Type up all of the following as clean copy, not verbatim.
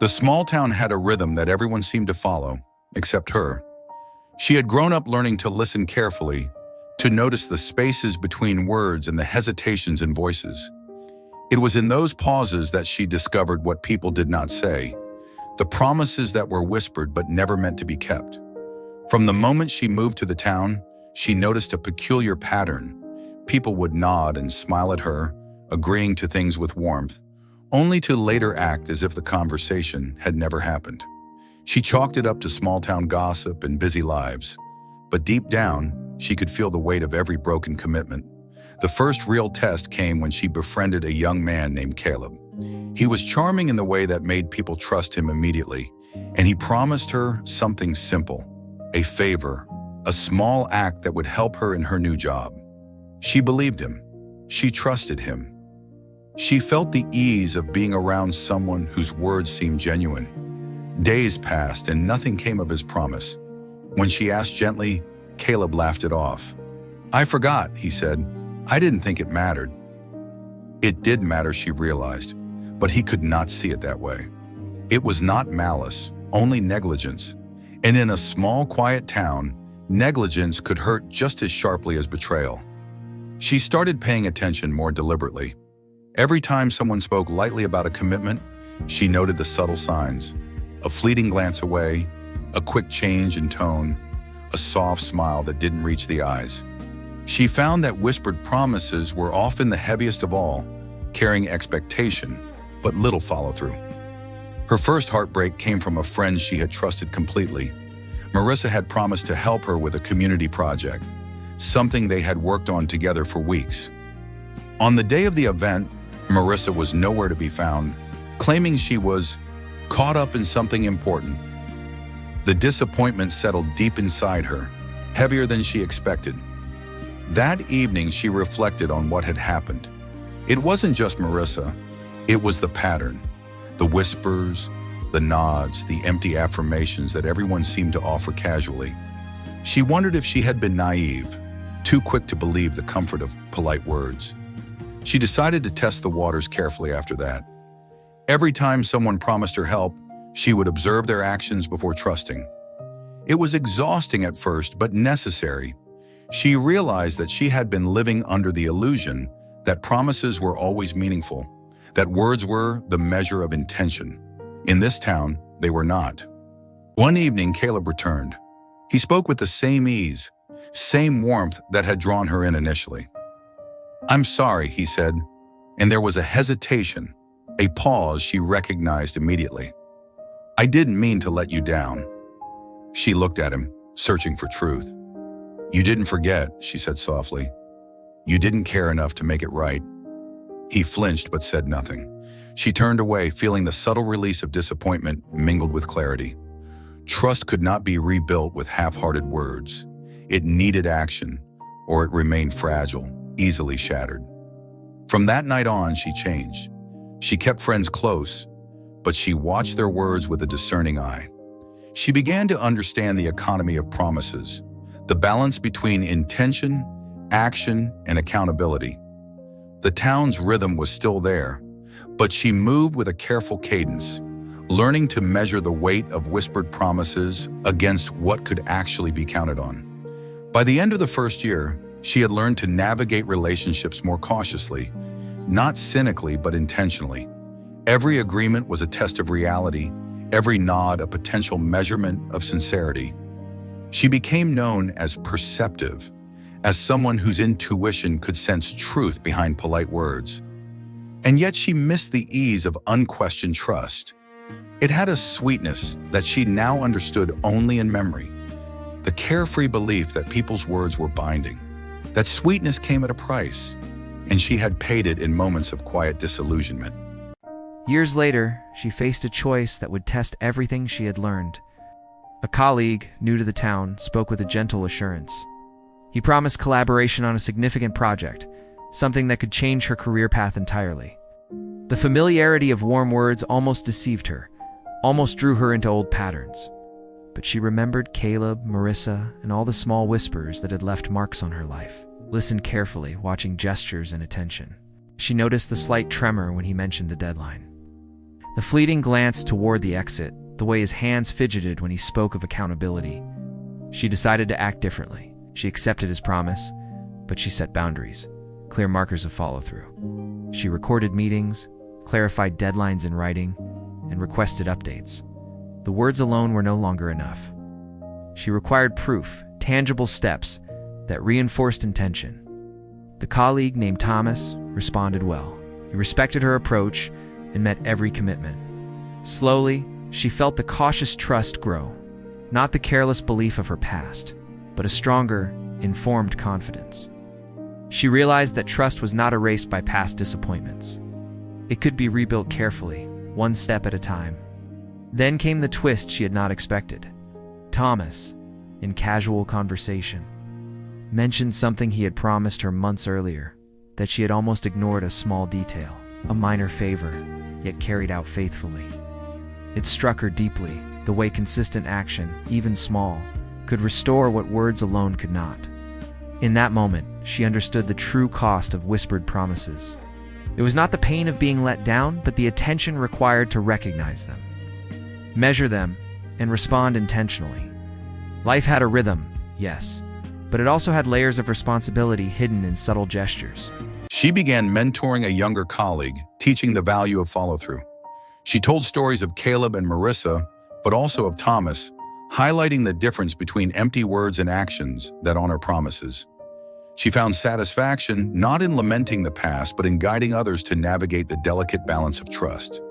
The small town had a rhythm that everyone seemed to follow, except her. She had grown up learning to listen carefully, to notice the spaces between words and the hesitations in voices. It was in those pauses that she discovered what people did not say, the promises that were whispered but never meant to be kept. From the moment she moved to the town, she noticed a peculiar pattern. People would nod and smile at her, agreeing to things with warmth, only to later act as if the conversation had never happened. She chalked it up to small-town gossip and busy lives, but deep down, she could feel the weight of every broken commitment. The first real test came when she befriended a young man named Caleb. He was charming in the way that made people trust him immediately, and he promised her something simple, a favor, a small act that would help her in her new job. She believed him. She trusted him. She felt the ease of being around someone whose words seemed genuine. Days passed and nothing came of his promise. When she asked gently, Caleb laughed it off. "I forgot," he said. "I didn't think it mattered." It did matter, she realized, but he could not see it that way. It was not malice, only negligence. And in a small, quiet town, negligence could hurt just as sharply as betrayal. She started paying attention more deliberately. Every time someone spoke lightly about a commitment, she noted the subtle signs. A fleeting glance away, a quick change in tone, a soft smile that didn't reach the eyes. She found that whispered promises were often the heaviest of all, carrying expectation, but little follow-through. Her first heartbreak came from a friend she had trusted completely. Marissa had promised to help her with a community project, something they had worked on together for weeks. On the day of the event, Marissa was nowhere to be found, claiming she was caught up in something important. The disappointment settled deep inside her, heavier than she expected. That evening, she reflected on what had happened. It wasn't just Marissa, it was the pattern, the whispers, the nods, the empty affirmations that everyone seemed to offer casually. She wondered if she had been naive, too quick to believe the comfort of polite words. She decided to test the waters carefully after that. Every time someone promised her help, she would observe their actions before trusting. It was exhausting at first, but necessary. She realized that she had been living under the illusion that promises were always meaningful, that words were the measure of intention. In this town, they were not. One evening, Caleb returned. He spoke with the same ease, same warmth that had drawn her in initially. "I'm sorry," he said, and there was a hesitation, a pause she recognized immediately. "I didn't mean to let you down." She looked at him, searching for truth. "You didn't forget," she said softly. "You didn't care enough to make it right." He flinched but said nothing. She turned away, feeling the subtle release of disappointment mingled with clarity. Trust could not be rebuilt with half-hearted words. It needed action, or it remained fragile, easily shattered. From that night on, she changed. She kept friends close, but she watched their words with a discerning eye. She began to understand the economy of promises, the balance between intention, action, and accountability. The town's rhythm was still there, but she moved with a careful cadence, learning to measure the weight of whispered promises against what could actually be counted on. By the end of the first year, she had learned to navigate relationships more cautiously, not cynically but intentionally. Every agreement was a test of reality, every nod a potential measurement of sincerity. She became known as perceptive, as someone whose intuition could sense truth behind polite words. And yet she missed the ease of unquestioned trust. It had a sweetness that she now understood only in memory, the carefree belief that people's words were binding. That sweetness came at a price, and she had paid it in moments of quiet disillusionment. Years later, she faced a choice that would test everything she had learned. A colleague, new to the town, spoke with a gentle assurance. He promised collaboration on a significant project, something that could change her career path entirely. The familiarity of warm words almost deceived her, almost drew her into old patterns. But she remembered Caleb, Marissa, and all the small whispers that had left marks on her life. Listened carefully, watching gestures and attention. She noticed the slight tremor when he mentioned the deadline. The fleeting glance toward the exit, the way his hands fidgeted when he spoke of accountability. She decided to act differently. She accepted his promise, but she set boundaries, clear markers of follow-through. She recorded meetings, clarified deadlines in writing, and requested updates. The words alone were no longer enough. She required proof, tangible steps that reinforced intention. The colleague named Thomas responded well. He respected her approach and met every commitment. Slowly, she felt the cautious trust grow, not the careless belief of her past, but a stronger, informed confidence. She realized that trust was not erased by past disappointments. It could be rebuilt carefully, one step at a time. Then came the twist she had not expected. Thomas, in casual conversation, mentioned something he had promised her months earlier, that she had almost ignored a small detail, a minor favor, yet carried out faithfully. It struck her deeply, the way consistent action, even small, could restore what words alone could not. In that moment, she understood the true cost of whispered promises. It was not the pain of being let down, but the attention required to recognize them, measure them, and respond intentionally. Life had a rhythm, yes, but it also had layers of responsibility hidden in subtle gestures. She began mentoring a younger colleague, teaching the value of follow-through. She told stories of Caleb and Marissa, but also of Thomas, highlighting the difference between empty words and actions that honor promises. She found satisfaction not in lamenting the past, but in guiding others to navigate the delicate balance of trust.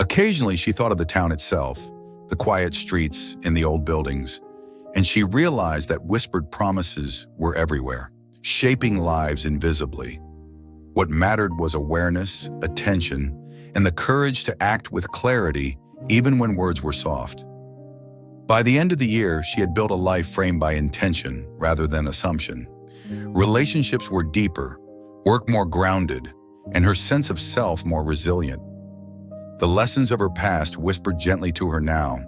Occasionally, she thought of the town itself, the quiet streets and the old buildings, and she realized that whispered promises were everywhere, shaping lives invisibly. What mattered was awareness, attention, and the courage to act with clarity even when words were soft. By the end of the year, she had built a life framed by intention rather than assumption. Relationships were deeper, work more grounded, and her sense of self more resilient. The lessons of her past whispered gently to her now,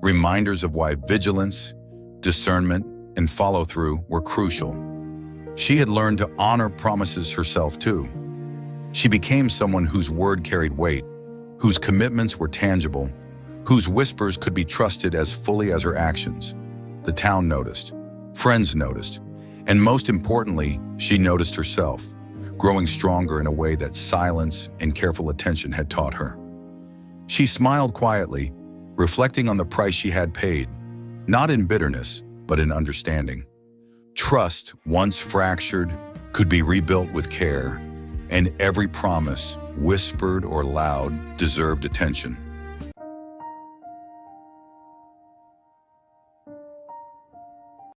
reminders of why vigilance, discernment, and follow-through were crucial. She had learned to honor promises herself too. She became someone whose word carried weight, whose commitments were tangible, whose whispers could be trusted as fully as her actions. The town noticed, friends noticed, and most importantly, she noticed herself, growing stronger in a way that silence and careful attention had taught her. She smiled quietly, reflecting on the price she had paid, not in bitterness, but in understanding. Trust, once fractured, could be rebuilt with care, and every promise, whispered or loud, deserved attention.